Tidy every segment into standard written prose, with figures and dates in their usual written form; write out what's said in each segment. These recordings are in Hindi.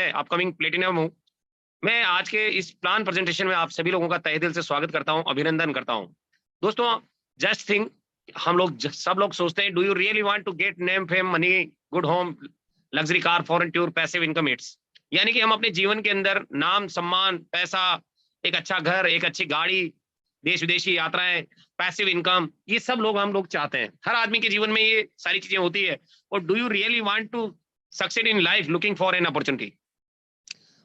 मैं अपकमिंग प्लेटिनम हूँ। मैं आज के इस प्लान प्रेजेंटेशन में आप सभी लोगों का तहे दिल से स्वागत करता हूँ, अभिनंदन करता हूँ। दोस्तों, जस्ट थिंक, हम लोग सब लोग सोचते हैं, do you really want to get name, fame, money, good home, luxury car, foreign tour, passive income it's. यानी कि हम अपने जीवन के अंदर नाम, सम्मान, पैसा, एक अच्छा घर, एक अच्छी गाड़ी, देश विदेशी यात्राएं, पैसिव इनकम, ये सब हम लोग चाहते हैं। हर आदमी के जीवन में ये सारी चीजें होती है। और do you really want to succeed in life looking for an opportunity.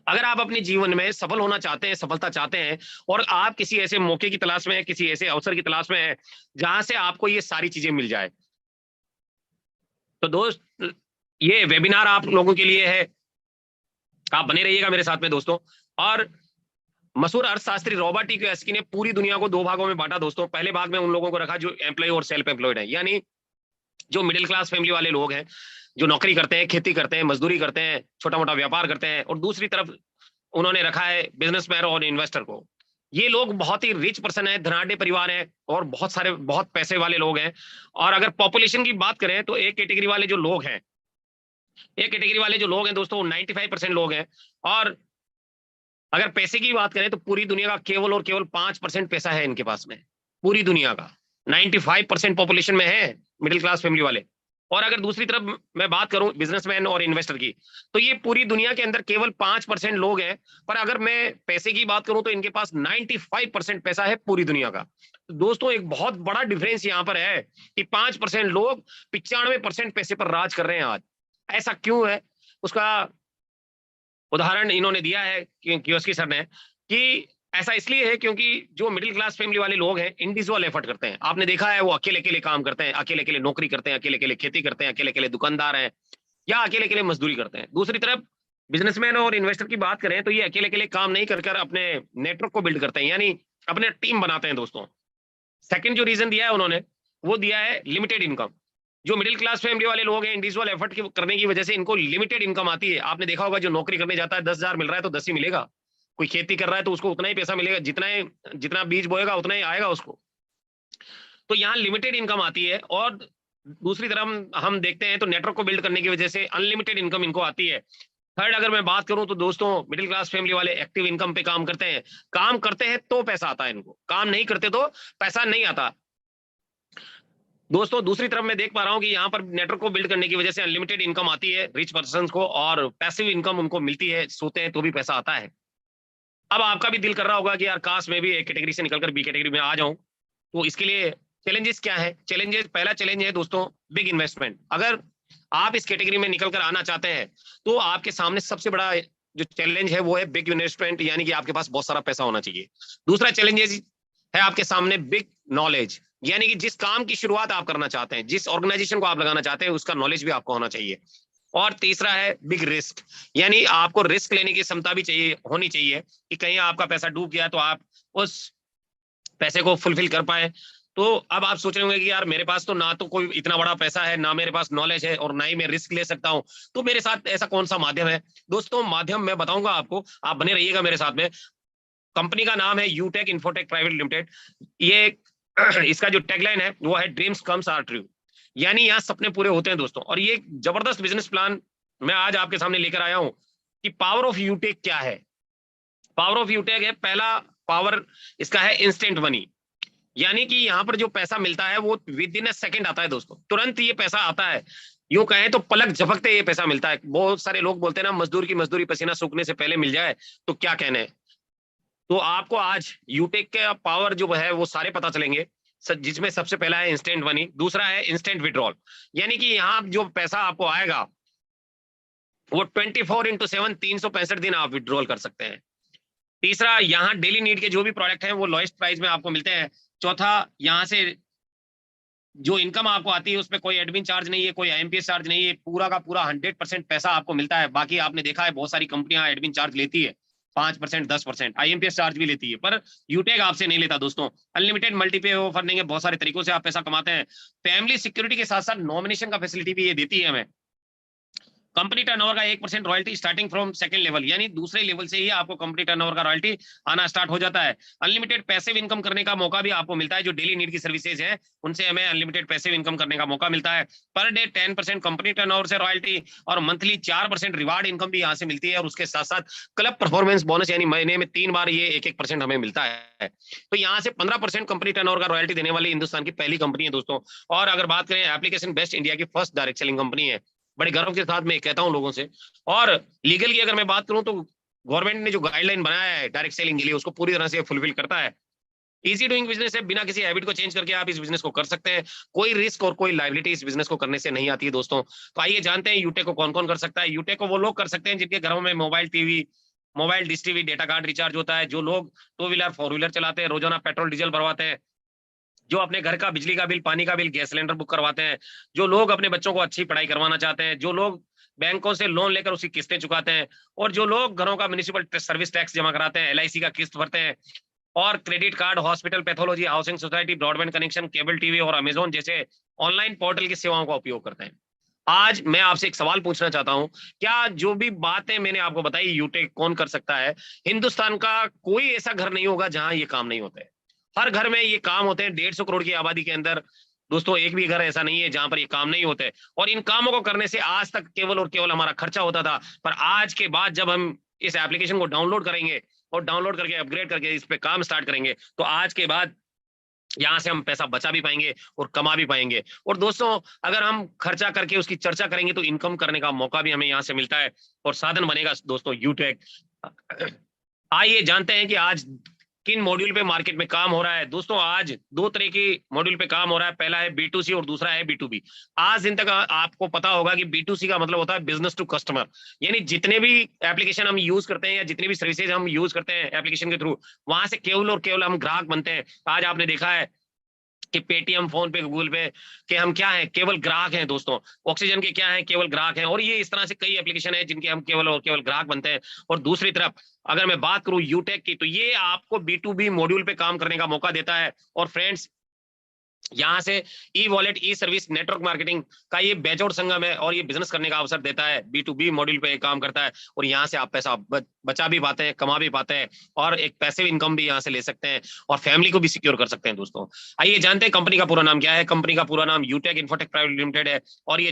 अगर आप अपने जीवन में सफल होना चाहते हैं, सफलता चाहते हैं, और आप किसी ऐसे मौके की तलाश में है, किसी ऐसे अवसर की तलाश में है जहां से आपको ये सारी चीजें मिल जाए, तो दोस्त, ये वेबिनार आप लोगों के लिए है। आप बने रहिएगा मेरे साथ में दोस्तों। और मशहूर अर्थशास्त्री रॉबर्ट टी कियोसाकी ने पूरी दुनिया को 2 भागों में बांटा दोस्तों। पहले भाग में उन लोगों को रखा जो एम्प्लॉय और सेल्फ एम्प्लॉयड है, यानी जो मिडिल क्लास फैमिली वाले लोग हैं, जो नौकरी करते हैं, खेती करते हैं, मजदूरी करते हैं, छोटा मोटा व्यापार करते हैं। और दूसरी तरफ उन्होंने रखा है बिजनेसमैन और इन्वेस्टर को। ये लोग बहुत ही रिच पर्सन है, धनाढ्य परिवार है, और बहुत पैसे वाले लोग हैं। और अगर पॉपुलेशन की बात करें तो एक कैटेगरी वाले जो लोग हैं, दोस्तों, 95% लोग हैं। और अगर पैसे की बात करें तो पूरी दुनिया का केवल और केवल 5% पैसा है इनके पास में। पूरी दुनिया का 95% पॉपुलेशन में है मिडिल क्लास फैमिली वाले। और अगर दूसरी तरफ मैं बात करूं बिजनेसमैन और इन्वेस्टर की, तो ये पूरी दुनिया के अंदर केवल 5% लोग हैं। पर अगर मैं पैसे की बात करूं तो इनके पास 95% पैसा है पूरी दुनिया का। तो दोस्तों, एक बहुत बड़ा डिफरेंस यहाँ पर है कि 5% लोग 95% पैसे पर राज कर रहे हैं आज। ऐसा क्यों है, उसका उदाहरण इन्होंने दिया है कियोसाकी सर ने, कि ऐसा इसलिए है क्योंकि जो मिडिल क्लास फैमिली वाले लोग हैं, इंडिविजुअल एफर्ट करते हैं। आपने देखा है वो अकेले अकेले काम करते हैं, अकेले अकेले नौकरी करते हैं, अकेले अकेले खेती करते हैं, अकेले अकेले दुकानदार हैं, या अकेले अकेले मजदूरी करते हैं। दूसरी तरफ बिजनेसमैन और इन्वेस्टर की बात करें तो ये अकेले अकेले काम नहीं कर अपने नेटवर्क को बिल्ड करते हैं, यानी अपने टीम बनाते हैं दोस्तों। सेकंड जो रीजन दिया है उन्होंने, वो दिया है लिमिटेड इनकम। जो मिडिल क्लास फैमिली वाले लोग हैं, इंडिविजुअल एफर्ट करने की वजह से इनको लिमिटेड इनकम आती है। आपने देखा होगा, जो नौकरी करने जाता है 10,000 मिल रहा है तो 10 ही मिलेगा। कोई खेती कर रहा है तो उसको उतना ही पैसा मिलेगा, जितना बीज बोएगा उतना ही आएगा उसको। तो यहाँ लिमिटेड इनकम आती है। और दूसरी तरफ हम देखते हैं तो नेटवर्क को बिल्ड करने की वजह से अनलिमिटेड इनकम इनको आती है। थर्ड अगर मैं बात करूं तो दोस्तों, मिडिल क्लास फैमिली वाले एक्टिव इनकम पे काम करते हैं। काम करते हैं तो पैसा आता है इनको, काम नहीं करते तो पैसा नहीं आता दोस्तों। दूसरी तरफ मैं देख पा रहा हूं कि यहाँ पर नेटवर्क को बिल्ड करने की वजह से अनलिमिटेड इनकम आती है रिच पर्सन को, और पैसिव इनकम उनको मिलती है, सोते हैं तो भी पैसा आता है। अब आपका भी दिल कर रहा होगा कि यार काश मैं भी एक कैटेगरी से निकलकर बी कैटेगरी में आ जाऊं। तो इसके लिए चैलेंजेस क्या है? पहला चैलेंज है दोस्तों, बिग इन्वेस्टमेंट। अगर आप इस कैटेगरी में निकल कर आना चाहते हैं तो आपके सामने सबसे बड़ा जो चैलेंज है वो है बिग इन्वेस्टमेंट, यानी कि आपके पास बहुत सारा पैसा होना चाहिए। दूसरा चैलेंज है आपके सामने बिग नॉलेज, यानी कि जिस काम की शुरुआत आप करना चाहते हैं, जिस ऑर्गेनाइजेशन को आप लगाना चाहते हैं, उसका नॉलेज भी आपको होना चाहिए। और तीसरा है बिग रिस्क, यानी आपको रिस्क लेने की क्षमता भी होनी चाहिए कि कहीं आपका पैसा डूब गया तो आप उस पैसे को फुलफिल कर पाए। तो अब आप सोच रहे होंगे कि यार मेरे पास तो ना तो कोई इतना बड़ा पैसा है, ना मेरे पास नॉलेज है, और ना ही मैं रिस्क ले सकता हूं, तो मेरे साथ ऐसा कौन सा माध्यम है? दोस्तों, माध्यम मैं बताऊंगा आपको, आप बने रहिएगा मेरे साथ में। कंपनी का नाम है यूटेक इन्फोटेक प्राइवेट लिमिटेड। ये इसका जो टैगलाइन है वो है ड्रीम्स कम्स आर ट्रू, यानी यहाँ सपने पूरे होते हैं दोस्तों। और ये जबरदस्त बिजनेस प्लान मैं आज आपके सामने लेकर आया हूं कि पावर ऑफ यूटेक क्या है। पावर ऑफ यूटेक है, पहला पावर इसका है इंस्टेंट मनी, यानी कि यहाँ पर जो पैसा मिलता है वो विद इन अ सेकंड आता है दोस्तों, तुरंत ये पैसा आता है। यूं कहें तो पलक झपकते ये पैसा मिलता है। बहुत सारे लोग बोलते हैं ना, मजदूर की मजदूरी पसीना सूखने से पहले मिल जाए, तो क्या कहने। तो आपको आज यूटेक के पावर जो है वो सारे पता चलेंगे, जिसमें सबसे पहला है इंस्टेंट मनी, दूसरा है इंस्टेंट विड्रॉल, यानी कि यहाँ जो पैसा आपको आएगा वो 24/7 365 दिन आप विड्रॉल कर सकते हैं। तीसरा, यहाँ डेली नीड के जो भी प्रोडक्ट हैं वो लोएस्ट प्राइस में आपको मिलते हैं। चौथा, यहाँ से जो इनकम आपको आती है उसमें कोई एडमिन चार्ज नहीं है, कोई आईएमपीएस चार्ज नहीं है, पूरा का पूरा 100% पैसा आपको मिलता है। बाकी आपने देखा है बहुत सारी कंपनियां एडमिन चार्ज लेती है, 5%, 10%, आईएमपीएस चार्ज भी लेती है, पर यूटेक आपसे नहीं लेता दोस्तों। अनलिमिटेड मल्टीपे ऑफर देंगे, बहुत सारे तरीकों से आप पैसा कमाते हैं। फैमिली सिक्योरिटी के साथ साथ नॉमिनेशन का फैसिलिटी भी ये देती है हमें। कंपनी टर्नओवर का 1% royalty starting from second level, यानी दूसरे लेवल से ही आपको कंपनी टर्नओवर का रॉयल्टी आना स्टार्ट हो जाता है। अनलिमिटेड पैसिव इनकम करने का मौका भी आपको मिलता है, जो डेली नीड की सर्विसेज है उनसे हमें अनलिमिटेड पैसिव इनकम करने का मौका मिलता है। पर डे 10% कंपनी टर्नओवर से रॉयल्टी और मंथली 4% रिवार्ड इनकम भी यहाँ से मिलती है, और उसके साथ साथ क्लब परफॉर्मेंस बोनस, यानी महीने में 3 बार ये 1-1% हमें मिलता है। तो यहाँ से 15% कंपनी टर्नओवर का रॉयल्टी देने वाली हिंदुस्तान की पहली कंपनी है दोस्तों। और अगर बात करें, एप्लीकेशन बेस्ट इंडिया की फर्स्ट डायरेक्ट सेलिंग कंपनी है, बड़े गर्व के साथ मैं कहता हूं लोगों से। और लीगल की अगर मैं बात करूं तो गवर्नमेंट ने जो गाइडलाइन बनाया है डायरेक्ट सेलिंग के लिए, उसको पूरी तरह से फुलफिल करता है। इजी डूइंग बिजनेस है, बिना किसी हैबिट को चेंज करके आप इस बिजनेस को कर सकते हैं। कोई रिस्क और कोई लायबिलिटी इस बिजनेस को करने से नहीं आती है दोस्तों। तो आइए जानते हैं यूटेक को कौन कौन कर सकता है। यूटेक को वो लोग कर सकते हैं जिनके घरों में mobile TV, mobile dish TV, data card recharge होता है, जो लोग 2 व्हीलर 4 व्हीलर चलाते हैं, रोजाना पेट्रोल डीजल भरवाते हैं, जो अपने घर का बिजली का बिल, पानी का बिल, गैस सिलेंडर बुक करवाते हैं, जो लोग अपने बच्चों को अच्छी पढ़ाई करवाना चाहते हैं, जो लोग बैंकों से लोन लेकर उसकी किस्तें चुकाते हैं, और जो लोग घरों का म्युनिसिपल सर्विस टैक्स जमा कराते हैं, एलआईसी का किस्त भरते हैं, और credit card, hospital, pathology, housing society, broadband connection, cable TV और अमेजोन जैसे ऑनलाइन पोर्टल की सेवाओं का उपयोग करते हैं। आज मैं आपसे एक सवाल पूछना चाहता हूं, क्या जो भी बातें मैंने आपको बताई यूटेक कौन कर सकता है? हिंदुस्तान का कोई ऐसा घर नहीं होगा जहां ये काम नहीं होते। हर घर में ये काम होते हैं। 150 करोड़ की आबादी के अंदर दोस्तों एक भी घर ऐसा नहीं है जहां पर ये काम नहीं होते। और इन कामों को करने से आज तक केवल और केवल हमारा खर्चा होता था, पर आज के बाद जब हम इस एप्लीकेशन को डाउनलोड करेंगे और डाउनलोड करके अपग्रेड करके इस पे काम स्टार्ट करेंगे, तो आज के बाद यहाँ से हम पैसा बचा भी पाएंगे और कमा भी पाएंगे। और दोस्तों, अगर हम खर्चा करके उसकी चर्चा करेंगे तो इनकम करने का मौका भी हमें यहाँ से मिलता है, और साधन बनेगा दोस्तों यूटेक। आइए जानते हैं कि आज किन मॉड्यूल पे मार्केट में काम हो रहा है। दोस्तों, आज 2 तरह की मॉड्यूल पे काम हो रहा है। पहला है B2C और दूसरा है B2B। आज दिन तक आपको पता होगा कि B2C का मतलब होता है बिजनेस टू कस्टमर, यानी जितने भी एप्लीकेशन हम यूज करते हैं या जितनी भी सर्विसेज हम यूज करते हैं एप्लीकेशन के थ्रू, वहां से केवल और केवल हम ग्राहक बनते हैं। आज आपने देखा है कि पेटीएम, फोन पे, गूगल पे के हम क्या है, केवल ग्राहक हैं दोस्तों। ऑक्सीजन के क्या है, केवल ग्राहक हैं। और ये इस तरह से कई एप्लीकेशन है जिनके हम केवल और केवल ग्राहक बनते हैं। और दूसरी तरफ अगर मैं बात करूं यूटेक की, तो ये आपको B2B मॉड्यूल पे काम करने का मौका देता है। और फ्रेंड्स, यहाँ से ई वॉलेट, ई सर्विस, नेटवर्क मार्केटिंग का ये बेजोड़ संगम है, और ये बिजनेस करने का अवसर देता है। B2B मॉड्यूल पे काम करता है, और यहाँ से आप पैसा बचा भी पाते हैं, कमा भी पाते हैं, और एक पैसिव इनकम भी यहाँ से ले सकते हैं, और फैमिली को भी सिक्योर कर सकते हैं दोस्तों। आइए जानते हैं कंपनी का पूरा नाम क्या है। कंपनी का पूरा नाम यूटेक इन्फोटेक प्राइवेट लिमिटेड है, और ये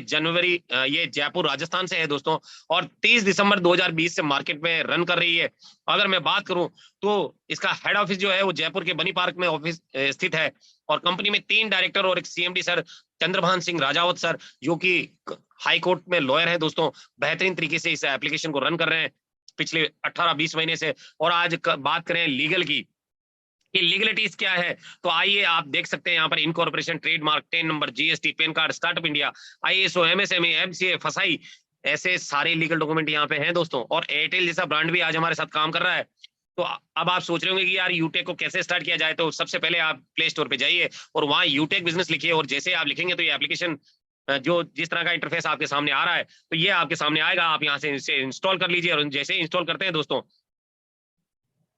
ये जयपुर राजस्थान से है दोस्तों, और 30 दिसंबर 2020 से मार्केट में रन कर रही है। अगर मैं बात करूं तो इसका हेड ऑफिस जो है वो जयपुर के बनी पार्क में ऑफिस स्थित है। और कंपनी में 3 डायरेक्टर और एक CMD sir Chandrabhan Singh Rajawat sir, जो कि हाई कोर्ट में लॉयर है दोस्तों, बेहतरीन तरीके से इस एप्लीकेशन को रन कर रहे हैं पिछले 18-20 महीने से। और आज बात करें लीगल की, कि लीगलिटीज क्या है, तो आइए आप देख सकते हैं यहाँ पर incorporation, trademark, 10 number, GST, pan card, startup India, ISO, MSME, MCA, फसाई, ऐसे सारे लीगल डॉक्यूमेंट यहाँ पे हैं दोस्तों। और एयरटेल जैसा ब्रांड भी आज हमारे साथ काम कर रहा है। तो अब आप सोच रहे होंगे कि यार यूटेक को कैसे स्टार्ट किया जाए, तो सबसे पहले आप प्ले स्टोर पे जाइए और वहां यूटेक बिजनेस लिखिए, और जैसे आप लिखेंगे तो ये एप्लीकेशन जो जिस तरह का इंटरफेस आपके सामने आ रहा है, तो ये आपके सामने आएगा। आप यहाँ से इसे इंस्टॉल कर लीजिए, और जैसे इंस्टॉल करते हैं दोस्तों,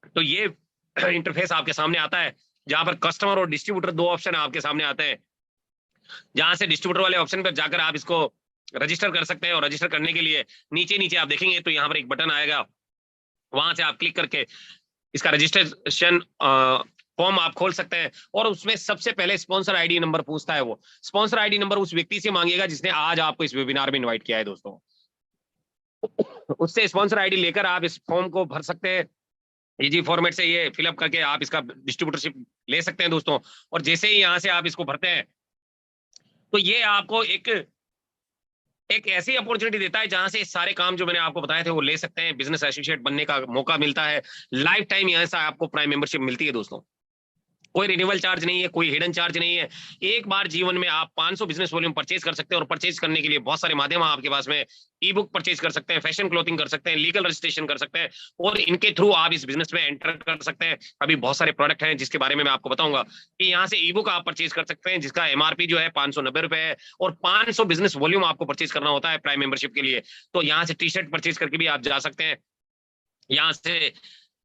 तो ये इंटरफेस आपके सामने आता है, जहां पर कस्टमर और डिस्ट्रीब्यूटर 2 ऑप्शन आपके सामने आते हैं। जहां से डिस्ट्रीब्यूटर वाले ऑप्शन पर जाकर आप इसको रजिस्टर कर सकते हैं, और रजिस्टर करने के लिए नीचे नीचे आप देखेंगे तो यहाँ पर एक बटन आएगा, वहां से आप क्लिक करके इसका रजिस्ट्रेशन फॉर्म आप खोल सकते हैं। और उसमें सबसे पहले स्पॉन्सर आईडी नंबर पूछता है। वो स्पॉन्सर आईडी नंबर उस व्यक्ति से मांगेगा जिसने आज आपको इस वेबिनार में इनवाइट किया है दोस्तों। उससे स्पॉन्सर आईडी लेकर आप इस फॉर्म को भर सकते हैं। इजी फॉर्मेट से ये फिलअप करके आप इसका डिस्ट्रीब्यूटरशिप ले सकते हैं दोस्तों। और जैसे ही यहाँ से आप इसको भरते हैं, तो ये आपको एक ऐसी अपॉर्चुनिटी देता है जहां से सारे काम जो मैंने आपको बताए थे वो ले सकते हैं। बिजनेस एसोसिएट बनने का मौका मिलता है। लाइफ टाइम यहाँ से आपको प्राइम मेंबरशिप मिलती है दोस्तों। कोई रिन्यूअल चार्ज नहीं है, कोई हिडन चार्ज नहीं है। एक बार जीवन में आप 500 बिजनेस वॉल्यूम परचेज कर सकते हैं, और परचेज करने के लिए बहुत सारे माध्यम आपके पास में। ई बुक परचेज कर सकते हैं, फैशन क्लोथिंग कर सकते हैं, लीगल रजिस्ट्रेशन कर सकते हैं, और इनके थ्रू आप इस बिजनेस में एंटर कर सकते हैं। अभी बहुत सारे प्रोडक्ट हैं जिसके बारे में मैं आपको बताऊंगा, कि यहाँ से ई बुक आप परचेज कर सकते हैं जिसका MRP जो है 590 रुपए है, और 500 बिजनेस वॉल्यूम आपको परचेज करना होता है प्राइम मेंबरशिप के लिए। तो यहाँ से टी-शर्ट परचेज करके भी आप जा सकते हैं, यहाँ से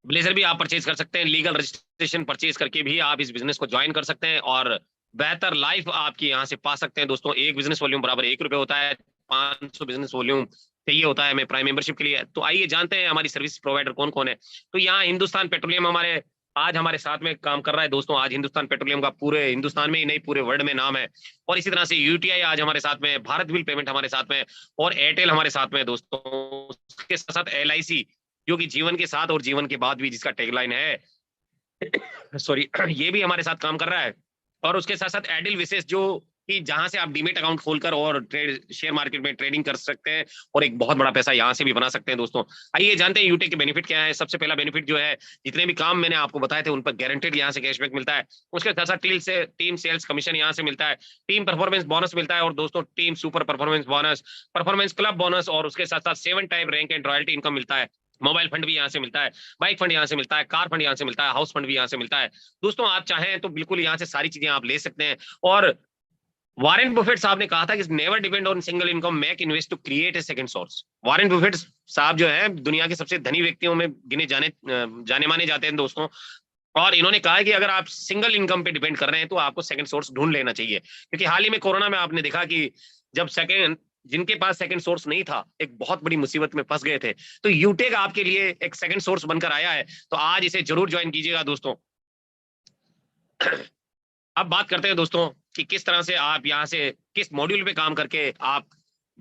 ब्लेजर भी आप परचेज कर सकते हैं, लीगल रजिस्ट्रेशन परचेज करके भी आप इस बिजनेस को ज्वाइन कर सकते हैं, और बेहतर लाइफ आपकी यहाँ से पा सकते हैं दोस्तों। एक बिजनेस वॉल्यूम बराबर 1 रुपए होता है, 500 बिजनेस वॉल्यूम चाहिए होता है हमें प्राइम मेंबरशिप के लिए। तो आइए जानते हैं हमारी सर्विस प्रोवाइडर कौन कौन है। तो यहाँ हिंदुस्तान पेट्रोलियम हमारे आज हमारे साथ में काम कर रहा है दोस्तों। आज हिंदुस्तान पेट्रोलियम का पूरे हिंदुस्तान में ही नहीं पूरे वर्ल्ड में नाम है। और इसी तरह से यूटीआई आज हमारे साथ में है, भारत बिल पेमेंट हमारे साथ में है, और एयरटेल हमारे साथ में है दोस्तों। उसके साथ साथ LIC जो कि जीवन के साथ और जीवन के बाद भी जिसका टैगलाइन है सॉरी ये भी हमारे साथ काम कर रहा है। और उसके साथ साथ एडिल विशेष जो कि जहां से आप डीमेट अकाउंट खोलकर और ट्रेड शेयर मार्केट में ट्रेडिंग कर सकते हैं और एक बहुत बड़ा पैसा यहां से भी बना सकते हैं दोस्तों। आइए जानते हैं यूटेक के बेनिफिट क्या है। सबसे पहला बेनिफिट जो है, जितने भी काम मैंने आपको बताए थे उन पर गारंटेड यहां से कैशबैक मिलता है। उसके साथ साथ टीम सेल्स कमीशन यहां से मिलता है, टीम परफॉर्मेंस बोनस मिलता है, और दोस्तों team super performance bonus, performance club bonus, और उसके साथ साथ 7 type rank and royalty income मिलता है। मोबाइल फंड भी यहाँ से मिलता है, बाइक फंड यहाँ से मिलता है, कार फंड यहाँ से मिलता है, हाउस फंड भी यहाँ से मिलता है। दोस्तों आप चाहें तो बिल्कुल यहाँ से सारी चीजें आप ले सकते हैं। और वॉरेन बफेट साहब ने कहा था कि never depend on single income, make invest to create a second source. Warren Buffett साहब जो है दुनिया के सबसे धनी व्यक्तियों में गिने जाने माने जाते हैं दोस्तों। और इन्होंने कहा है कि अगर आप सिंगल इनकम पे डिपेंड कर रहे हैं तो आपको सेकंड सोर्स ढूंढ लेना चाहिए। क्योंकि हाल ही में कोरोना में आपने देखा कि जब सेकंड जिनके पास सेकंड सोर्स नहीं था एक बहुत बड़ी मुसीबत में फंस गए थे। तो यूटेक आपके लिए एक सेकंड सोर्स बनकर आया है, तो आज इसे जरूर ज्वाइन कीजिएगा दोस्तों। अब बात करते हैं दोस्तों कि किस तरह से आप यहाँ से किस मॉड्यूल पे काम करके आप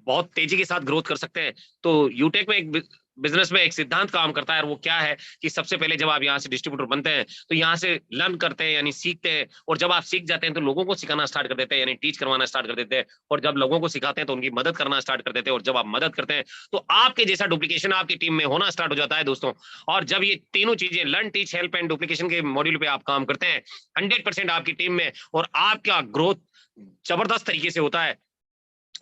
बहुत तेजी के साथ ग्रोथ कर सकते हैं। तो यूटेक में एक बिजनेस में एक सिद्धांत काम करता है, और वो क्या है कि सबसे पहले जब आप यहाँ से डिस्ट्रीब्यूटर बनते हैं तो यहाँ से लर्न करते हैं यानी सीखते हैं, और जब आप सीख जाते हैं तो लोगों को सिखाना स्टार्ट कर देते हैं यानी टीच करवाना स्टार्ट कर देते हैं, और जब लोगों को सिखाते हैं तो उनकी मदद करना स्टार्ट कर देते हैं, और जब आप मदद करते हैं तो आपके जैसा डुप्लीकेशन आपकी टीम में होना स्टार्ट हो जाता है दोस्तों। और जब ये तीनों चीजें learn teach help and duplication के मॉड्यूल पे आप काम करते हैं 100% आपकी टीम में, और आपका ग्रोथ जबरदस्त तरीके से होता है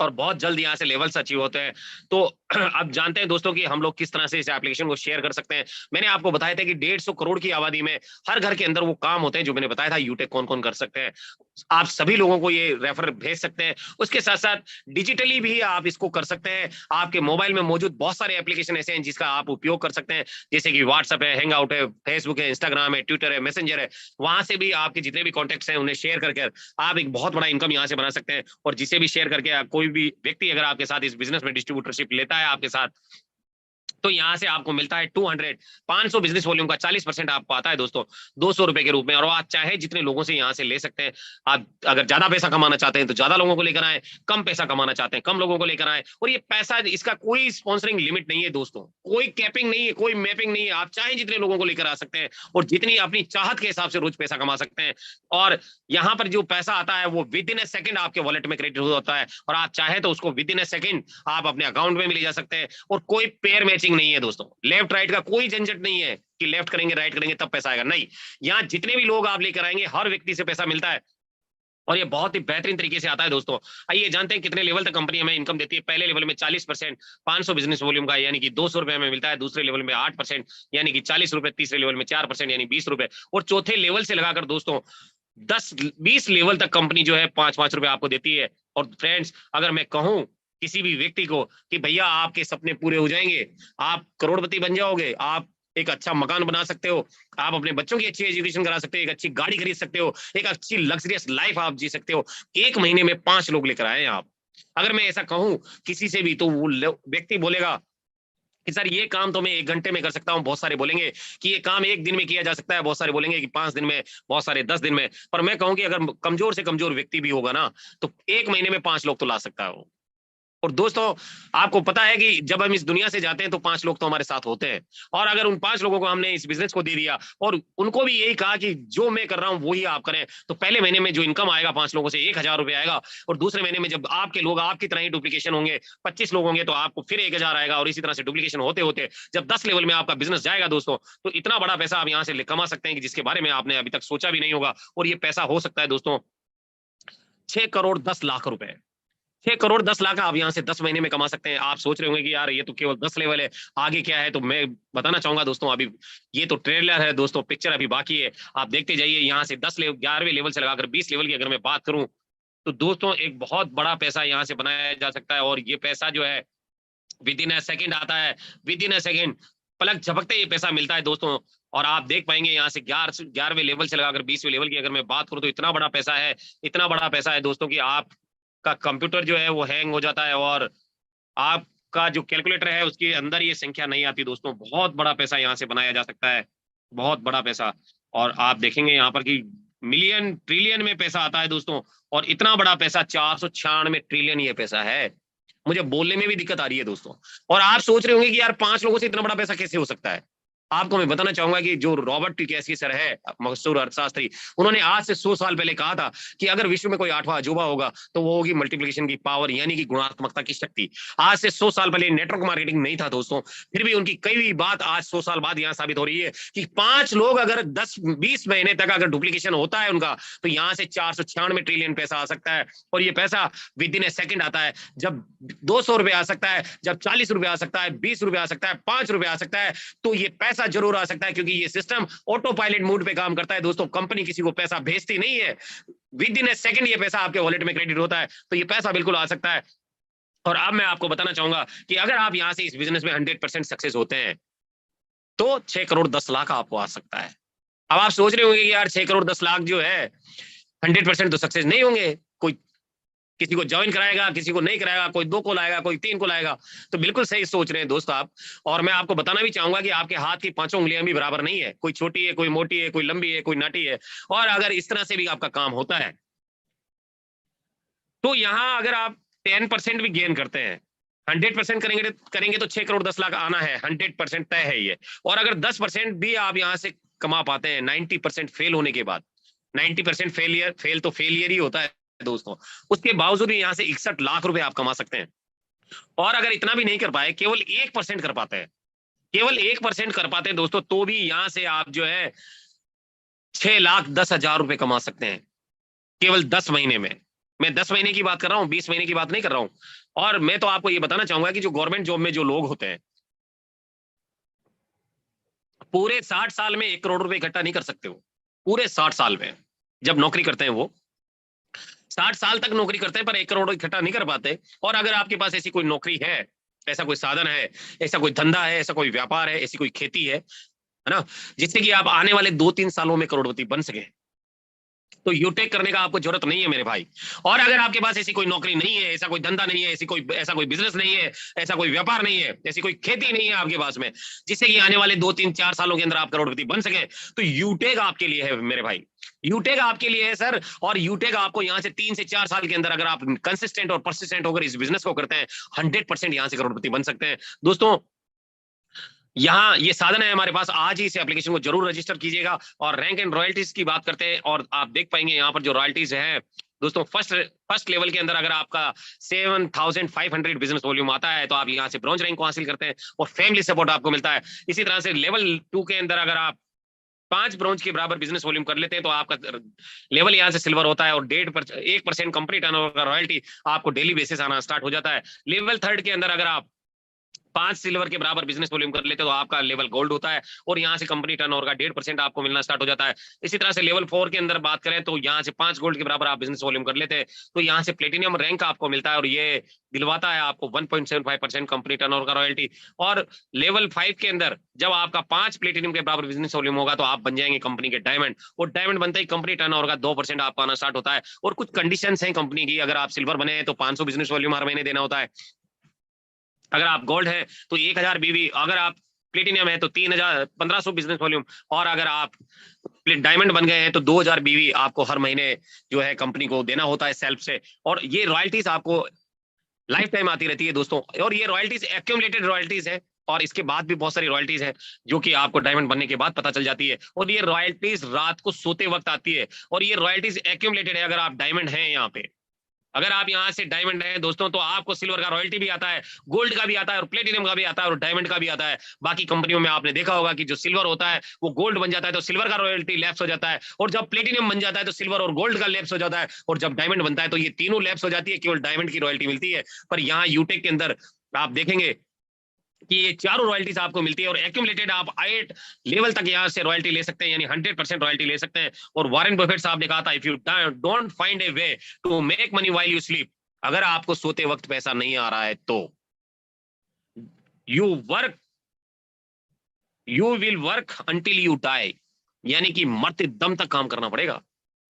और बहुत जल्द यहाँ से लेवल्स अचीव होते हैं। तो अब जानते हैं दोस्तों कि हम लोग किस तरह से इस एप्लीकेशन को शेयर कर सकते हैं। मैंने आपको बताया था कि 150 करोड़ की आबादी में हर घर के अंदर वो काम होते हैं जो मैंने बताया था यूटेक कौन कौन कर सकते हैं। आप सभी लोगों को ये रेफर भेज सकते हैं। उसके साथ साथ डिजिटली भी आप इसको कर सकते हैं। आपके मोबाइल में मौजूद बहुत सारे एप्लीकेशन ऐसे हैं जिसका आप उपयोग कर सकते हैं, जैसे कि व्हाट्सएप है, हैंग आउट है, फेसबुक है, इंस्टाग्राम है, ट्विटर है, मैसेंजर है। वहां से भी आपके जितने भी कॉन्टेक्ट्स हैं उन्हें शेयर करके आप एक बहुत बड़ा इनकम यहाँ से बना सकते हैं। और जिसे भी शेयर करके कोई भी व्यक्ति अगर आपके साथ इस बिजनेस में डिस्ट्रीब्यूटरशिप लेता है आपके साथ, तो यहां से आपको मिलता है 500 बिजनेस वॉल्यूम का 40% आपको आता है दोस्तों 200 रुपए के रूप में। और आप चाहे जितने लोगों से यहां से ले सकते हैं। आप अगर ज्यादा पैसा कमाना चाहते हैं तो ज्यादा लोगों को लेकर आए, कम पैसा कमाना चाहते हैं कम लोगों को लेकर आए। और ये पैसा इसका कोई स्पॉन्सरिंग लिमिट नहीं है दोस्तों, कोई कैपिंग नहीं है, कोई मैपिंग नहीं है। आप चाहे जितने लोगों को लेकर आ सकते हैं और जितनी अपनी चाहत के हिसाब से रोज पैसा कमा सकते हैं। और यहाँ पर जो पैसा आता है वो विद इन ए सेकंड आपके वॉलेट में क्रेडिट होता है, और आप चाहे तो उसको विद इन ए सेकंड आप अपने अकाउंट में भी ले जा सकते हैं। और कोई पेयर मैचिंग नहीं है दोस्तों, लेफ्ट राइट का कोई झंझट नहीं है कि लेफ्ट करेंगे राइट करेंगे तब पैसा आएगा, नहीं। यहाँ जितने भी लोग आप लेकर आएंगे हर व्यक्ति से पैसा मिलता है, और ये बहुत ही बेहतरीन तरीके से आता है दोस्तों। आइए जानते हैं कितने लेवल तक कंपनी हमें इनकम देती है। पहले लेवल में 40% 500 बिजनेस वॉल्यूम का यानी कि 200 रुपए हमें मिलता है। दूसरे लेवल में 8% यानी कि 40 रुपए। तीसरे लेवल में 4% यानी 20 रुपए। और चौथे लेवल से लगाकर दोस्तों 10-20 लेवल तक कंपनी जो है 5-5 रुपए आपको देती है। और फ्रेंड्स अगर मैं कहूं किसी भी व्यक्ति को कि भैया आपके सपने पूरे हो जाएंगे, आप करोड़पति बन जाओगे, आप एक अच्छा मकान बना सकते हो, आप अपने बच्चों की अच्छी एजुकेशन करा सकते हो, एक अच्छी गाड़ी खरीद सकते हो, एक अच्छी लग्जरियस लाइफ आप जी सकते हो, 1 महीने में 5 लोग लेकर आए आप। अगर मैं ऐसा कहूं किसी से भी तो वो व्यक्ति बोलेगा कि सर ये काम तो मैं 1 घंटे में कर सकता हूं। बहुत सारे बोलेंगे कि ये काम 1 दिन में किया जा सकता है, बहुत सारे बोलेंगे कि 5 दिन में, बहुत सारे 10 दिन में। पर मैं कहूं कि अगर कमजोर से कमजोर व्यक्ति भी होगा ना तो 1 महीने में 5 लोग तो ला सकता है वो। और दोस्तों आपको पता है कि जब हम इस दुनिया से जाते हैं तो 5 लोग तो हमारे साथ होते हैं। और अगर उन 5 लोगों को हमने इस बिजनेस को दे दिया और उनको भी यही कहा कि जो मैं कर रहा हूं वही आप करें, तो पहले महीने में जो इनकम आएगा 5 लोगों से 1000 रुपए आएगा। और दूसरे महीने में जब आपके लोग आपकी तरह ही डुप्लीकेशन होंगे, 25 लोग होंगे, तो आपको फिर 1000 आएगा। और इसी तरह से डुप्लीकेशन होते होते जब 10 लेवल में आपका बिजनेस जाएगा दोस्तों, तो इतना बड़ा पैसा आप यहाँ से कमा सकते हैं कि जिसके बारे में आपने अभी तक सोचा भी नहीं होगा। और ये पैसा हो सकता है दोस्तों 6 करोड़ 10 लाख रुपए। 6 करोड़ 10 लाख आप यहाँ से 10 महीने में कमा सकते हैं। आप सोच रहे होंगे कि यार ये तो केवल 10 लेवल है, आगे क्या है। तो मैं बताना चाहूंगा दोस्तों, अभी ये तो ट्रेलर है दोस्तों, पिक्चर अभी बाकी है। आप देखते जाइए यहाँ से 11वें लेवल से लगाकर 20 लेवल की अगर मैं बात करूं तो दोस्तों एक बहुत बड़ा पैसा यहाँ से बनाया जा सकता है। और ये पैसा जो है विद इन अ सेकेंड आता है, विद इन अ सेकेंड पलक झपकते ये पैसा मिलता है दोस्तों। और आप देख पाएंगे यहाँ से 11वें लेवल से लगाकर 20वें लेवल की अगर मैं बात करूं तो इतना बड़ा पैसा है, इतना बड़ा पैसा है दोस्तों कि आप का कंप्यूटर जो है वो हैंग हो जाता है और आप का जो कैलकुलेटर है उसके अंदर ये संख्या नहीं आती दोस्तों। बहुत बड़ा पैसा यहाँ से बनाया जा सकता है, बहुत बड़ा पैसा। और आप देखेंगे यहाँ पर कि मिलियन ट्रिलियन में पैसा आता है दोस्तों। और इतना बड़ा पैसा 496 ट्रिलियन ये पैसा है। मुझे बोलने में भी दिक्कत आ रही है दोस्तों। और आप सोच रहे होंगे कि यार 5 लोगों से इतना बड़ा पैसा कैसे हो सकता है। आपको मैं बताना चाहूंगा कि जो रॉबर्ट टी सर है, मशहूर अर्थशास्त्री, उन्होंने आज से 100 साल पहले कहा था कि अगर विश्व में कोई 8वां अजूबा होगा तो वो होगी मल्टीप्लिकेशन की पावर, यानी कि गुणात्मकता की शक्ति। आज से 100 साल पहले नेटवर्क मार्केटिंग नहीं था दोस्तों, फिर भी उनकी कई भी बात आज 100 साल बाद यहाँ साबित हो रही है कि 5 लोग अगर 10-20 महीने तक अगर डुप्लीकेशन होता है उनका, तो यहाँ से 496 ट्रिलियन पैसा आ सकता है। और ये पैसा विद इन ए सेकंड आता है। जब 200 रुपए आ सकता है, जब 40 रुपए आ सकता है, 20 रुपए आ सकता है, 5 रुपए आ सकता है, तो ये पैसा जरूर आ सकता है, क्योंकि ये सिस्टम ऑटो पायलट मोड पे काम करता है दोस्तों। कंपनी किसी को पैसा भेजती नहीं है, विद इन ए सेकंड ये पैसा आपके वॉलेट में क्रेडिट होता है। तो ये पैसा बिल्कुल आ सकता है। और अब मैं आपको बताना चाहूंगा कि अगर आप यहां से इस बिजनेस में 100% सक्सेस होते हैं तो 6 करोड़ 10 लाख आपको आ सकता है। अब आप सोच रहे होंगे कि यार 6 करोड़ 10 लाख जो है 100% तो सक्सेस नहीं होंगे, कोई किसी को ज्वाइन कराएगा, किसी को नहीं कराएगा, कोई 2 को लाएगा, कोई 3 को लाएगा। तो बिल्कुल सही सोच रहे हैं दोस्त आप। और मैं आपको बताना भी चाहूंगा कि आपके हाथ की 5 उंगलियां भी बराबर नहीं है, कोई छोटी है, कोई मोटी है, कोई लंबी है, कोई नाटी है। और अगर इस तरह से भी आपका काम होता है तो यहाँ अगर आप 10% भी गेन करते हैं, 100% करेंगे तो 6 करोड़ 10 लाख आना है, 100% तय है ये। और अगर 10% भी आप यहाँ से कमा पाते हैं 90% फेल होने के बाद, 90% फेल तो फेलियर ही होता है दोस्तों, उसके बावजूद भी यहाँ से 61 लाख रुपए आप कमा सकते हैं। और अगर इतना भी नहीं कर पाए, केवल 1% कर पाते हैं, केवल 1% कर पाते हैं दोस्तों, तो भी यहाँ से आप जो है 6,10,000 रुपए कमा सकते हैं केवल 10 महीने में। मैं 10 महीने की बात कर रहा हूँ, 20 महीने की बात नहीं कर रहा हूँ। और मैं तो आपको ये बताना चाहूंगा कि जो गवर्नमेंट जॉब में जो लोग होते हैं पूरे 60 साल में 1 करोड़ रुपए इकट्ठा नहीं कर सकते। वो पूरे 60 साल में जब नौकरी करते हैं, वो 60 साल तक नौकरी करते हैं पर 1 करोड़ इकट्ठा नहीं कर पाते। और अगर आपके पास ऐसी कोई नौकरी है, ऐसा कोई साधन है, ऐसा कोई धंधा है, ऐसा कोई व्यापार है, ऐसी कोई खेती है ना, जिससे कि आप आने वाले 2-3 सालों में करोड़पति बन सके, तो यूटेक करने का आपको जरूरत नहीं है मेरे भाई। और अगर आपके पास ऐसी कोई नौकरी नहीं है, ऐसा कोई धंधा नहीं है, ऐसा कोई बिजनेस नहीं है, ऐसा कोई व्यापार नहीं है, ऐसी कोई खेती नहीं है आपके पास में, जिससे कि आने वाले 2-3-4 सालों के अंदर आप करोड़पति बन सके, तो यूटेक आपके लिए है मेरे भाई। यूटेक आपके लिए है सर। और यूटेक आपको यहाँ से 3 से 4 साल के अंदर अगर आप कंसिस्टेंट और परसिस्टेंट होकर इस बिजनेस को करते हैं, 100% यहाँ से करोड़पति बन सकते हैं दोस्तों। यहाँ ये साधन है हमारे पास, आज ही इस एप्लीकेशन को जरूर रजिस्टर कीजिएगा। और रैंक एंड रॉयल्टीज की बात करते हैं, और आप देख पाएंगे यहाँ पर जो रॉयल्टीज है दोस्तों, फर्स्ट लेवल के अंदर अगर आपका 7,500 बिजनेस वॉल्यूम आता है तो आप यहाँ से ब्रॉन्ज रैंक को हासिल करते हैं और फैमिली सपोर्ट आपको मिलता है। इसी तरह से लेवल 2 के अंदर अगर आप 5 ब्रॉन्ज के बराबर बिजनेस वॉल्यूम कर लेते हैं तो आपका लेवल यहाँ से सिल्वर होता है। और 1% कंपनी टर्नओवर का रॉयल्टी आपको डेली बेसिस आना स्टार्ट हो जाता है। लेवल 3 के अंदर अगर आप 5 सिल्वर के बराबर बिजनेस वॉल्यूम कर लेते तो आपका लेवल गोल्ड होता है, और यहाँ से कंपनी टर्नओवर का 1.5% आपको मिलना स्टार्ट हो जाता है। इसी तरह से लेवल 4 के अंदर बात करें तो यहाँ से 5 गोल्ड के बराबर आप बिजनेस वॉल्यूम कर लेते हैं तो यहाँ से प्लेटिनियम रैंक आपको मिलता है, और ये दिलवाता है आपको 1.75% कंपनी टर्नओवर का रॉयल्टी। और लेवल 5 के अंदर जब आपका 5 प्लेटिनियम के बराबर बिजनेस वॉल्यूम होगा तो आप बन जाएंगे कंपनी के डायमंड, और डायमंड बनते ही कंपनी टर्नओवर का 2% आपको आना स्टार्ट होता है। और कुछ कंडीशंस हैं कंपनी की, अगर आप सिल्वर बने हैं तो 500 बिजनेस वॉल्यूम हर महीने देना होता है, अगर आप गोल्ड है तो 1,000 बीवी, अगर आप प्लेटिनियम है तो 3,1500 बिजनेस वॉल्यूम, और अगर आप डायमंड बन गए हैं तो 2,000 बीवी आपको हर महीने जो है कंपनी को देना होता है सेल्फ से। और ये रॉयल्टीज आपको लाइफ टाइम आती रहती है दोस्तों, और ये रॉयल्टीज एक्यूमुलेटेड रॉयल्टीज है, और इसके बाद भी बहुत सारी रॉयल्टीज है जो कि आपको डायमंड बनने के बाद पता चल जाती है। और ये रॉयल्टीज रात को सोते वक्त आती है, और ये रॉयल्टीज एक्यूमुलेटेड है। अगर आप डायमंड हैं यहाँ पे, अगर आप यहाँ से डायमंड हैं दोस्तों, तो आपको सिल्वर का रॉयल्टी भी आता है, गोल्ड का भी आता है, और प्लेटिनियम का भी आता है, और डायमंड का भी आता है। बाकी कंपनियों में आपने देखा होगा कि जो सिल्वर होता है वो गोल्ड बन जाता है तो सिल्वर का रॉयल्टी लैप्स हो जाता है, और जब प्लेटिनियम बन जाता है तो सिल्वर और गोल्ड का लैप्स हो जाता है, और जब डायमंड बनता है तो ये तीनों लैप्स हो जाती है, केवल डायमंड की रॉयल्टी मिलती है। पर यहाँ यूटेक के अंदर आप देखेंगे कि ये चारों रॉयल्टीज आपको मिलती है, और एक्यूमुलेटेड आप 8 लेवल तक यहाँ से रॉयल्टी ले सकते हैं, यानी 100% रॉयल्टी ले सकते हैं। और वॉरेन बफेट साहब ने कहा था, if you don't find a way to make money while you sleep, अगर आपको सोते वक्त पैसा नहीं आ रहा है तो you will work until you die, यानी कि मरते दम तक काम करना पड़ेगा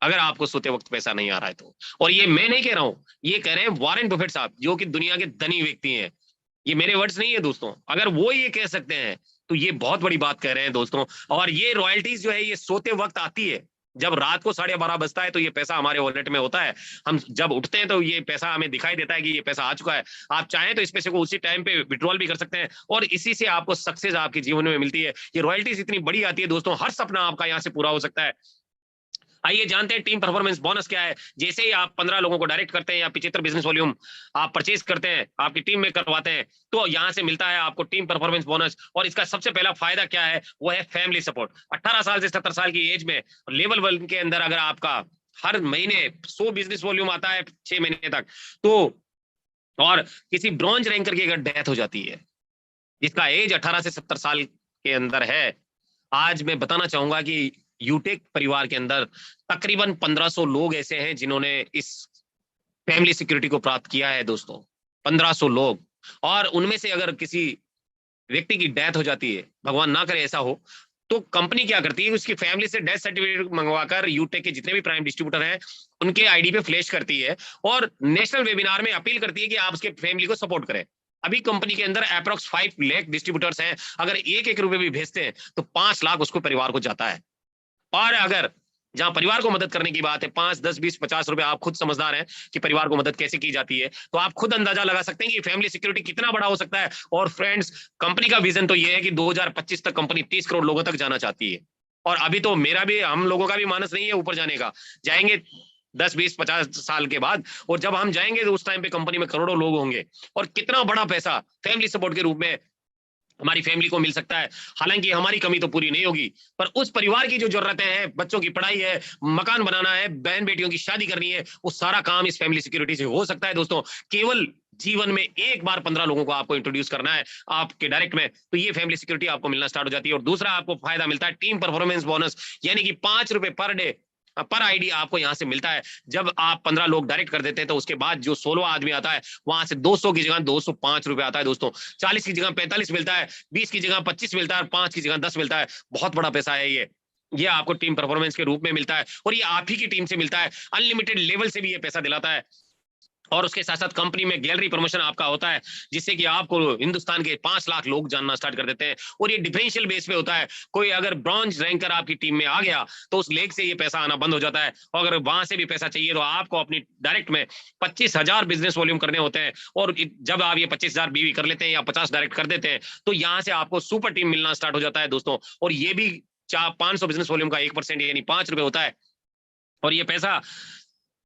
अगर आपको सोते वक्त पैसा नहीं आ रहा है तो। और ये मैं नहीं कह रहा हूं, ये कह रहे हैं वॉरेन बफेट साहब, जो कि दुनिया के धनी व्यक्ति हैं, ये मेरे वर्ड्स नहीं है दोस्तों, अगर वो ये कह सकते हैं तो ये बहुत बड़ी बात कह रहे हैं दोस्तों। और ये रॉयल्टीज जो है ये सोते वक्त आती है, जब रात को 12:30 बजता है तो ये पैसा हमारे वॉलेट में होता है। हम जब उठते हैं तो ये पैसा हमें दिखाई देता है कि ये पैसा आ चुका है। आप चाहें तो इस पैसे को उसी टाइम पे विड्रॉल भी कर सकते हैं और इसी से आपको सक्सेस आपके जीवन में मिलती है। ये रॉयल्टीज इतनी बड़ी आती है दोस्तों, हर सपना आपका यहाँ से पूरा हो सकता है। आइए जानते हैं टीम परफॉर्मेंस बोनस क्या है। जैसे ही आप 15 लोगों को डायरेक्ट करते हैं या 75 बिजनेस वॉल्यूम आप परचेज करते हैं, आपकी टीम में करवाते हैं, तो यहां से मिलता है आपको टीम परफॉर्मेंस बोनस। और इसका सबसे पहला फायदा क्या है, वो है फैमिली सपोर्ट। 18 साल से 70 साल की एज में लेवल 1 के अंदर अगर आपका हर महीने 100 बिजनेस वॉल्यूम आता है 6 महीने तक, तो और किसी ब्रॉन्ज रैंकर की अगर डेथ हो जाती है जिसका एज 18 से 70 साल के अंदर है, आज मैं बताना चाहूंगा कि यूटेक परिवार के अंदर तकरीबन 1500 लोग ऐसे हैं जिन्होंने इस फैमिली सिक्योरिटी को प्राप्त किया है दोस्तों। 1500 लोग। और उनमें से अगर किसी व्यक्ति की डेथ हो जाती है, भगवान ना करे ऐसा हो, तो कंपनी क्या करती है, उसकी फैमिली से डेथ सर्टिफिकेट मंगवाकर यूटेक के जितने भी प्राइम डिस्ट्रीब्यूटर हैं उनके आईडी पे फ्लैश करती है और नेशनल वेबिनार में अपील करती है कि आप उसके फैमिली को सपोर्ट करें। अभी कंपनी के अंदर अप्रॉक्स 5 लाख डिस्ट्रीब्यूटर्स हैं, अगर 1-1 रुपए भी भेजते हैं तो 5 लाख उसको परिवार को जाता है। और अगर जहां परिवार को मदद करने की बात है, 5, 10, 20, 50 रुपए, आप खुद समझदार हैं कि परिवार को मदद कैसे की जाती है, तो आप खुद अंदाजा लगा सकते हैं कि फैमिली सिक्योरिटी कितना बड़ा हो सकता है। और फ्रेंड्स, कंपनी का विजन तो ये है कि 2025 तक कंपनी 30 करोड़ लोगों तक जाना चाहती है। और अभी तो मेरा भी, हम लोगों का भी मानस नहीं है ऊपर जाने का, जाएंगे 10, 20, 50 साल के बाद। और जब हम जाएंगे तो उस टाइम पे कंपनी में करोड़ों लोग होंगे और कितना बड़ा पैसा फैमिली सपोर्ट के रूप में हमारी फैमिली को मिल सकता है। हालांकि हमारी कमी तो पूरी नहीं होगी, पर उस परिवार की जो जरूरतें हैं, बच्चों की पढ़ाई है, मकान बनाना है, बहन बेटियों की शादी करनी है, वो सारा काम इस फैमिली सिक्योरिटी से हो सकता है दोस्तों। केवल जीवन में एक बार 15 लोगों को आपको इंट्रोड्यूस करना है आपके डायरेक्ट में, तो ये फैमिली सिक्योरिटी आपको मिलना स्टार्ट हो जाती है। और दूसरा आपको फायदा मिलता है टीम परफॉर्मेंस बोनस, यानी कि 5 रुपए पर डे पर आईडी आपको यहां से मिलता है। जब आप 15 लोग डायरेक्ट कर देते हैं तो उसके बाद जो 16वां आदमी आता है वहां से 200 की जगह 205 रुपए आता है दोस्तों। 40 की जगह 45 मिलता है, 20 की जगह 25 मिलता है और 5 की जगह 10 मिलता है। बहुत बड़ा पैसा है ये आपको टीम परफॉर्मेंस के रूप में मिलता है और ये आप ही की टीम से मिलता है। अनलिमिटेड लेवल से भी ये पैसा दिलाता है। और उसके साथ साथ कंपनी में गैलरी प्रमोशन आपका होता है, जिससे कि आपको हिंदुस्तान के 5 लाख लोग जानना स्टार्ट कर देते हैं। और ये डिफरेंशियल बेस पे होता है, कोई अगर ब्रॉन्ज रैंकर आपकी टीम में आ गया तो उस लेग से ये पैसा आना बंद हो जाता है। और अगर वहां से भी पैसा चाहिए तो आपको अपनी डायरेक्ट में 25,000 बिजनेस वॉल्यूम करने होते हैं। और जब आप ये 25,000 बीवी कर लेते हैं या 50 डायरेक्ट कर देते हैं तो यहाँ से आपको सुपर टीम मिलना स्टार्ट हो जाता है दोस्तों। और ये भी 500 बिजनेस वॉल्यूम का 1% यानी 5 रुपए होता है। और ये पैसा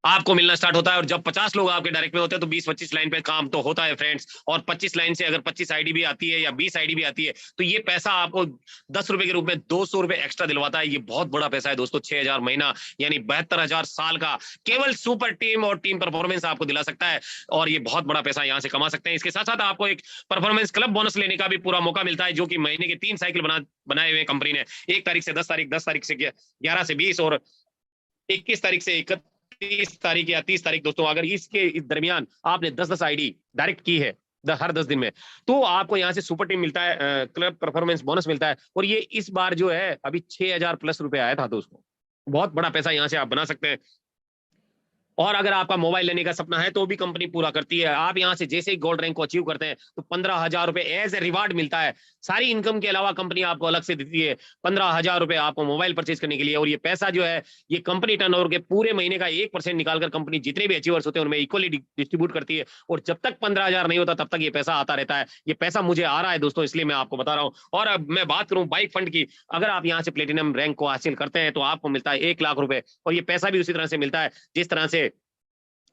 आपको मिलना स्टार्ट होता है। और जब 50 लोग आपके डायरेक्ट में होते हैं तो 20-25 लाइन पे काम तो होता है फ्रेंड्स। और 25 लाइन से अगर 25 आईडी भी आती है या 20 आईडी भी आती है तो ये पैसा आपको 10 रुपए के रूप में 200 रुपए एक्स्ट्रा दिलवाता है। ये बहुत बड़ा पैसा है दोस्तों। 6,000 महीना यानी 72,000 साल का केवल सुपर टीम और टीम परफॉर्मेंस आपको दिला सकता है। और ये बहुत बड़ा पैसा यहाँ से कमा सकते हैं। इसके साथ साथ आपको एक परफॉर्मेंस क्लब बोनस लेने का भी पूरा मौका मिलता है, जो कि महीने के 3 साइकिल बनाए हुए कंपनी ने। 1 तारीख से 10 तारीख, 10 तारीख से 11 से 20 और 21 तारीख से 31 तारीख या 30 तारीख दोस्तों। अगर इसके इस दरमियान आपने 10-10 आईडी डायरेक्ट की है हर 10 दिन में, तो आपको यहाँ से सुपर टीम मिलता है, क्लब परफॉर्मेंस बोनस मिलता है। और ये इस बार जो है अभी 6,000 प्लस रुपए आया था दोस्तों। बहुत बड़ा पैसा यहाँ से आप बना सकते हैं। और अगर आपका मोबाइल लेने का सपना है तो भी कंपनी पूरा करती है। आप यहाँ से जैसे ही गोल्ड रैंक को अचीव करते हैं तो 15,000 रुपए एज ए रिवार्ड मिलता है। सारी इनकम के अलावा कंपनी आपको अलग से देती है 15,000 रुपए आपको मोबाइल परचेज करने के लिए। और ये पैसा जो है ये कंपनी टर्नओवर के पूरे महीने का 1% निकालकर कंपनी जितने भी अचीवर्स होते हैं उनमें इक्वली डिस्ट्रीब्यूट करती है। और जब तक 15,000 नहीं होता तब तक ये पैसा आता रहता है। ये पैसा मुझे आ रहा है दोस्तों, इसलिए मैं आपको बता रहा हूँ। और अब मैं बात करूं बाइक फंड की, अगर आप यहाँ से प्लेटिनम रैंक को हासिल करते हैं तो आपको मिलता है 1 लाख रुपए। और ये पैसा भी उसी तरह से मिलता है जिस तरह से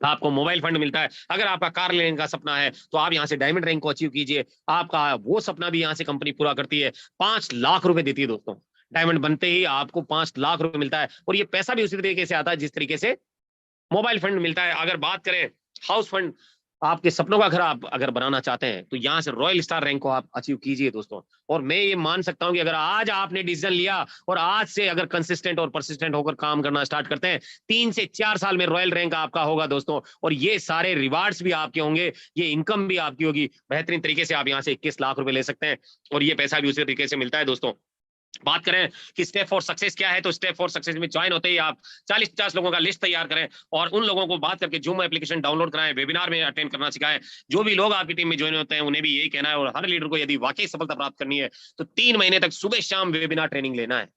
आपको मोबाइल फंड मिलता है। अगर आपका कार लेने का सपना है तो आप यहाँ से डायमंड रैंक को अचीव कीजिए, आपका वो सपना भी यहाँ से कंपनी पूरा करती है। 5 लाख रुपए देती है दोस्तों। डायमंड बनते ही आपको 5 लाख रुपए मिलता है। और ये पैसा भी उसी तरीके से आता है जिस तरीके से मोबाइल फंड मिलता है। अगर बात करें हाउस फंड, आपके सपनों का घर आप अगर बनाना चाहते हैं तो यहाँ से रॉयल स्टार रैंक को आप अचीव कीजिए दोस्तों। और मैं ये मान सकता हूं कि अगर आज आपने डिसीजन लिया और आज से अगर कंसिस्टेंट और परसिस्टेंट होकर काम करना स्टार्ट करते हैं, 3 से 4 साल में रॉयल रैंक आपका होगा दोस्तों। और ये सारे रिवार्ड्स भी आपके होंगे, ये इनकम भी आपकी होगी। बेहतरीन तरीके से आप यहाँ से 21 लाख रुपए ले सकते हैं और ये पैसा भी उसी तरीके से मिलता है दोस्तों। बात करें कि स्टेप फॉर सक्सेस क्या है, तो स्टेप फॉर सक्सेस में ज्वाइन होते ही आप 40-50 लोगों का लिस्ट तैयार करें और उन लोगों को बात करके जूम एप्लीकेशन डाउनलोड कराएं, वेबिनार में अटेंड करना सिखाएं। जो भी लोग आपकी टीम में ज्वाइन होते हैं उन्हें भी यही कहना है, और हर लीडर को यदि वाकई सफलता प्राप्त करनी है तो 3 महीने तक सुबह शाम वेबिनार ट्रेनिंग लेना है,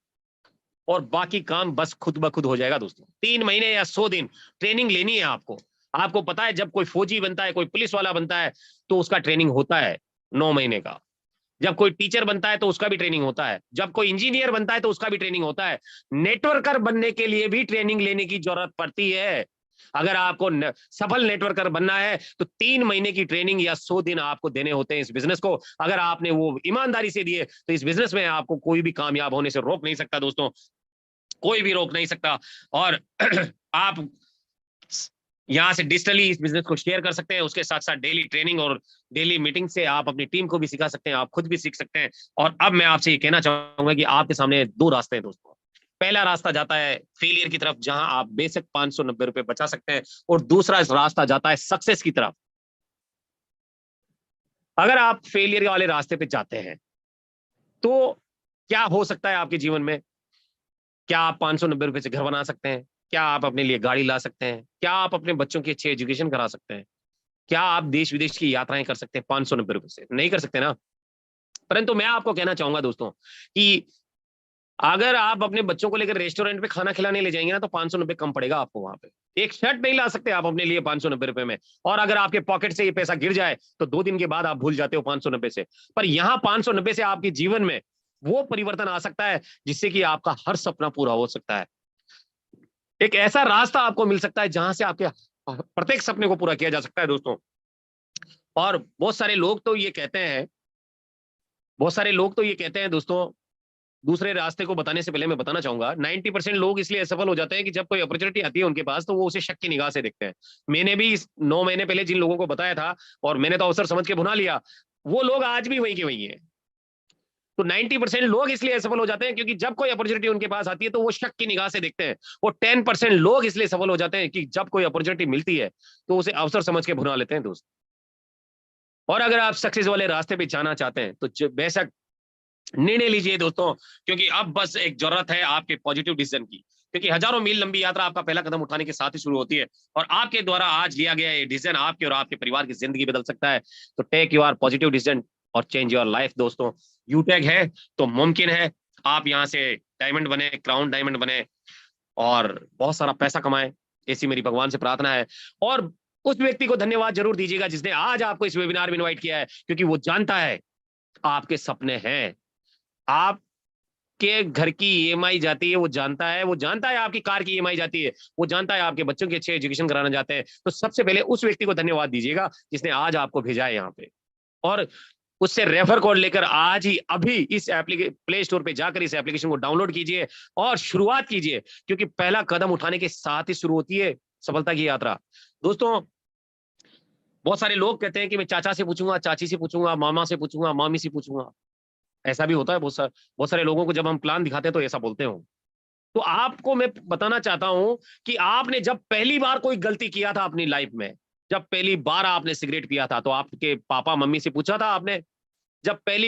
और बाकी काम बस खुद ब खुद हो जाएगा दोस्तों। 3 महीने या 100 दिन ट्रेनिंग लेनी है आपको। आपको पता है जब कोई फौजी बनता है, कोई पुलिस वाला बनता है, तो उसका ट्रेनिंग होता है 9 महीने का। जब कोई टीचर बनता है तो उसका भी ट्रेनिंग होता है, जब कोई इंजीनियर बनता है तो उसका भी ट्रेनिंग होता है। नेटवर्कर बनने के लिए भी ट्रेनिंग लेने की जरूरत पड़ती है। अगर आपको सफल नेटवर्कर बनना है तो 3 महीने की ट्रेनिंग या 100 दिन आपको देने होते हैं इस बिजनेस को। अगर आपने वो ईमानदारी से दिए तो इस बिजनेस में आपको कोई भी कामयाब होने से रोक नहीं सकता दोस्तों, कोई भी रोक नहीं सकता। और आप यहाँ से डिजिटली इस बिजनेस को शेयर कर सकते हैं, उसके साथ साथ डेली ट्रेनिंग और डेली मीटिंग से आप अपनी टीम को भी सिखा सकते हैं, आप खुद भी सीख सकते हैं। और अब मैं आपसे ये कहना चाहूंगा कि आपके सामने 2 रास्ते हैं दोस्तों। पहला रास्ता जाता है फेलियर की तरफ, जहां आप बेसिक 590 रुपए बचा सकते हैं, और दूसरा रास्ता जाता है सक्सेस की तरफ। अगर आप फेलियर वाले रास्ते पे जाते हैं तो क्या हो सकता है आपके जीवन में? क्या आप 590 रुपए से घर बना सकते हैं? क्या आप अपने लिए गाड़ी ला सकते हैं? क्या आप अपने बच्चों की अच्छी एजुकेशन करा सकते हैं? क्या आप देश विदेश की यात्राएं कर सकते हैं 590 रुपए से? नहीं कर सकते ना। परंतु मैं आपको कहना चाहूंगा दोस्तों कि अगर आप अपने बच्चों को लेकर रेस्टोरेंट पे खाना खिलाने ले जाएंगे ना, तो 590 कम पड़ेगा आपको वहां पे। एक शर्ट नहीं ला सकते आप अपने लिए 590 रुपए में, और अगर आपके पॉकेट से ये पैसा गिर जाए तो 2 दिन के बाद आप भूल जाते हो 590 से। पर यहाँ 590 से आपके जीवन में वो परिवर्तन आ सकता है जिससे कि आपका हर सपना पूरा हो सकता है। एक ऐसा रास्ता आपको मिल सकता है जहां से आपके प्रत्येक सपने को पूरा किया जा सकता है दोस्तों। और बहुत सारे लोग तो ये कहते हैं दोस्तों, दूसरे रास्ते को बताने से पहले मैं बताना चाहूंगा, 90% लोग इसलिए असफल हो जाते हैं कि जब कोई अपॉर्चुनिटी आती है उनके पास तो वो उसे शक की निगाह से देखते हैं। मैंने भी 9 महीने पहले जिन लोगों को बताया था और मैंने तो अवसर समझ के भुना लिया, वो लोग आज भी वहीं के वहीं है। तो 90% लोग इसलिए असफल हो जाते हैं क्योंकि जब कोई अपॉर्चुनिटी उनके पास आती है तो वो शक की निगाह से देखते हैं। वो 10% लोग इसलिए सफल हो जाते हैं कि जब कोई अपॉर्चुनिटी मिलती है तो उसे अवसर समझ के भुना लेते हैं दोस्त। और अगर आप सक्सेस वाले रास्ते पे जाना चाहते हैं तो बेशक निर्णय लीजिए दोस्तों, क्योंकि अब बस एक जरूरत है आपके पॉजिटिव डिसीजन की। क्योंकि हजारों मील लंबी यात्रा आपका पहला कदम उठाने के साथ ही शुरू होती है, और आपके द्वारा आज लिया गया ये डिसीजन आपके और आपके परिवार की जिंदगी बदल सकता है। तो टेक योर पॉजिटिव डिसीजन और चेंज योर लाइफ दोस्तों। यूटैग है तो मुमकिन है। आप यहाँ से डायमंड बने, क्राउन डायमंड बने, और बहुत सारा पैसा कमाए, ऐसी मेरी भगवान से प्रार्थना है। और उस व्यक्ति को धन्यवाद जरूर दीजिएगा जिसने आज आपको इस वेबिनार में इन्वाइट किया है, क्योंकि वो जानता है आपके सपने हैं। आपके घर की ईएमआई जाती है, वो जानता है। वो जानता है आपकी कार की ईएमआई जाती है, वो जानता है आपके बच्चों की अच्छी एजुकेशन कराना चाहते हैं। तो सबसे पहले उस व्यक्ति को धन्यवाद दीजिएगा जिसने आज आपको भेजा है यहाँ पे, और उससे रेफर कोड लेकर आज ही अभी इस प्ले स्टोर पे जाकर इस एप्लीकेशन को डाउनलोड कीजिए और शुरुआत कीजिए, क्योंकि पहला कदम उठाने के साथ ही शुरू होती है सफलता की यात्रा दोस्तों। बहुत सारे लोग कहते हैं कि मैं चाचा से पूछूंगा, चाची से पूछूंगा, मामा से पूछूंगा, मामी से पूछूंगा। ऐसा भी होता है, बहुत सारे लोगों को जब हम प्लान दिखाते हैं तो ऐसा बोलते हो। तो आपको मैं बताना चाहता हूं कि आपने जब पहली बार कोई गलती किया था अपनी लाइफ में, जब पहली बार आपने सिगरेट पिया था तो आपके पापा मम्मी से पूछा था आपने? जब पहली